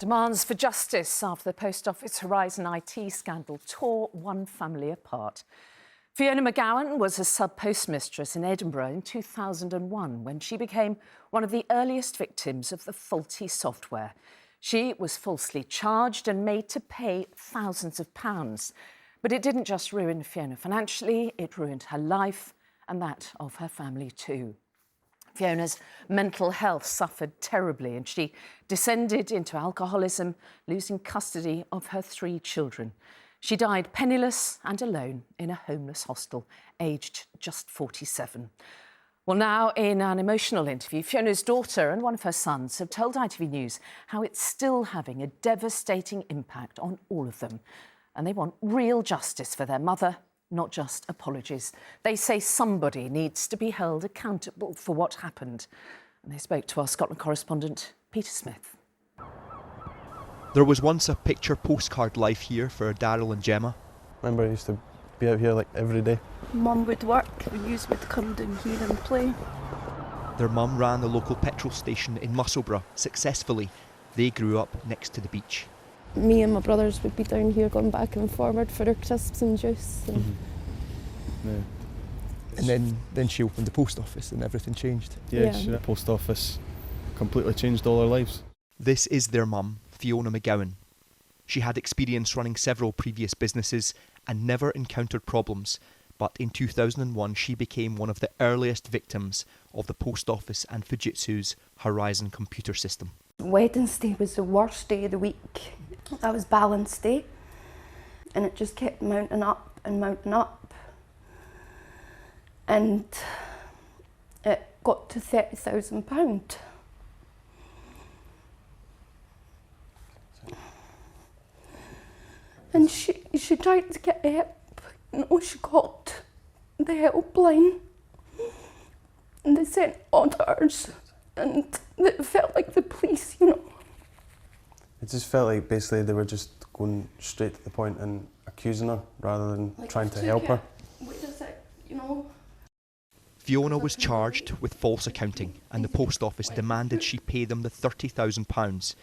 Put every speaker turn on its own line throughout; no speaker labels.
Demands for justice after the Post Office Horizon IT scandal tore one family apart. Fiona McGowan was a sub-postmistress in Edinburgh in 2001 when she became one of the earliest victims of the faulty software. She was falsely charged and made to pay thousands of pounds. But it didn't just ruin Fiona financially, it ruined her life and that of her family too. Fiona's mental health suffered terribly and she descended into alcoholism, losing custody of her 3 children. She died penniless and alone in a homeless hostel, aged just 47. Well, now, in an emotional interview, Fiona's daughter and one of her sons have told ITV News how it's still having a devastating impact on all of them. And they want real justice for their mother, not just apologies. They say somebody needs to be held accountable for what happened. And they spoke to our Scotland correspondent, Peter Smith.
There was once a picture postcard life here for Daryl and Gemma.
Remember I used to be out here like every day.
Mum would work, we used would come down here and play.
Their mum ran the local petrol station in Musselburgh successfully. They grew up next to the beach.
Me and my brothers would be down here going back and forward for our crisps and juice. And
And then she opened the post office and everything changed.
Yeah. The post office completely changed all our lives.
This is their mum, Fiona McGowan. She had experience running several previous businesses and never encountered problems, but in 2001 she became one of the earliest victims of the post office and Fujitsu's Horizon computer system.
Wednesday was the worst day of the week. That was balance day. And it just kept mounting up and mounting up. And it got to £30,000. And she tried to get help. No, she got the helpline. And they sent orders. And it felt like the police, you know.
It just felt like basically they were just going straight to the point and accusing her rather than like trying to help her.
What is it, you know?
Fiona was charged with false accounting and the post office demanded she pay them the £30,000.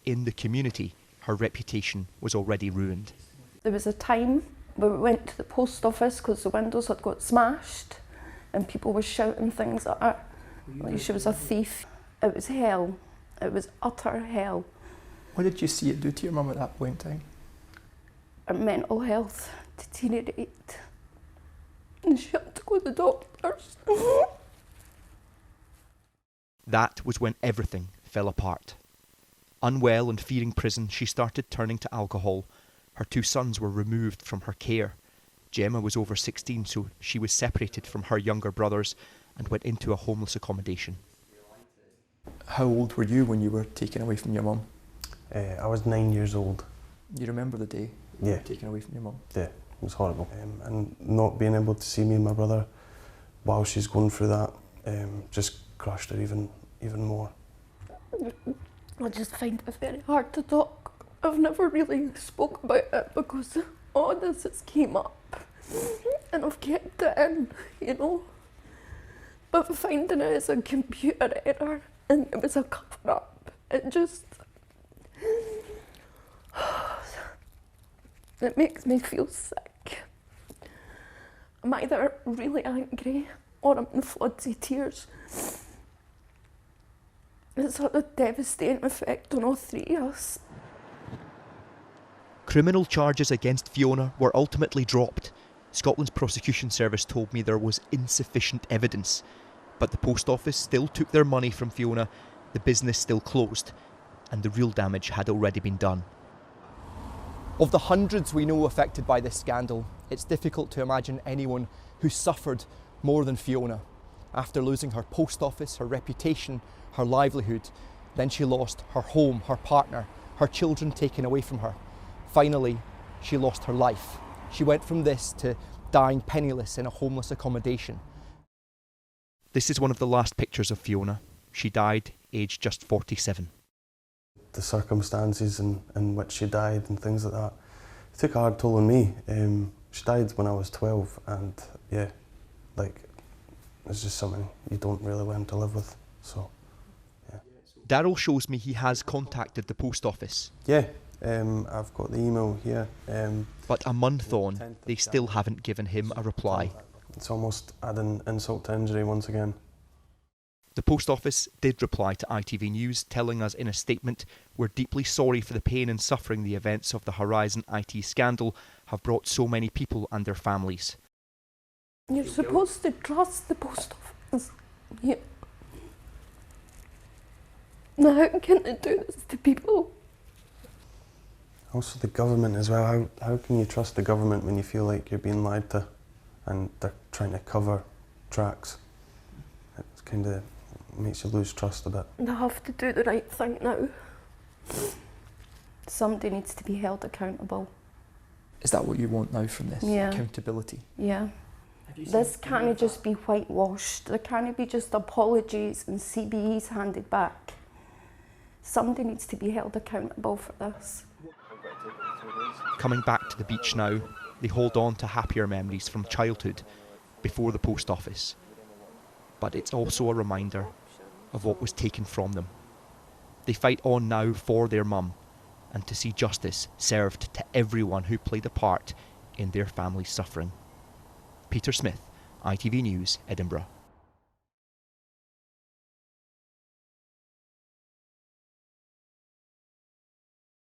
In the community, her reputation was already ruined.
There was a time where we went to the post office because the windows had got smashed and people were shouting things at her, like she was a thief. It was hell. It was utter hell.
What did you see it do to your mum at that point in time?
Her mental health deteriorated and she had to go to the doctors.
That was when everything fell apart. Unwell and fearing prison, she started turning to alcohol. Her 2 sons were removed from her care. Gemma was over 16, so she was separated from her younger brothers and went into a homeless accommodation.
How old were you when you were taken away from your mum?
I was 9 years old.
You remember the day you were taken away from your mum?
Yeah, it was horrible. And not being able to see me and my brother while she's going through that just crushed her even more.
I just find it very hard to talk. I've never really spoke about it because all this has came up and I've kept it in, you know. But finding it as a computer error and it was a cover-up, it just... it makes me feel sick. I'm either really angry or I'm in floods of tears. It's had a devastating effect on all 3 of us.
Criminal charges against Fiona were ultimately dropped. Scotland's prosecution service told me there was insufficient evidence. But the post office still took their money from Fiona, the business still closed, and the real damage had already been done.
Of the hundreds we know affected by this scandal, it's difficult to imagine anyone who suffered more than Fiona. After losing her post office, her reputation, her livelihood, then she lost her home, her partner, her children taken away from her. Finally, she lost her life. She went from this to dying penniless in a homeless accommodation.
This is one of the last pictures of Fiona. She died aged just 47.
The circumstances in which she died and things like that, it took a hard toll on me. She died when I was 12 and yeah, like, it's just something you don't really learn to live with, so yeah.
Daryl shows me he has contacted the post office.
Yeah, I've got the email here.
But a month on, they still haven't given him a reply.
It's almost adding insult to injury once again.
The post office did reply to ITV News, telling us in a statement, "We're deeply sorry for the pain and suffering the events of the Horizon IT scandal have brought so many people and their families."
You're supposed to trust the post office. Yeah. Now, how can they do this to people?
Also the government as well. How can you trust the government when you feel like you're being lied to and they're trying to cover tracks? It kind of makes you lose trust a bit.
They have to do the right thing now. Somebody needs to be held accountable.
Is that what you want now from this?
Yeah.
Accountability?
Yeah. This can't just be whitewashed. There can't be just apologies and CBEs handed back. Somebody needs to be held accountable for this.
Coming back to the beach now, they hold on to happier memories from childhood before the post office. But it's also a reminder of what was taken from them. They fight on now for their mum and to see justice served to everyone who played a part in their family's suffering. Peter Smith, ITV News, Edinburgh.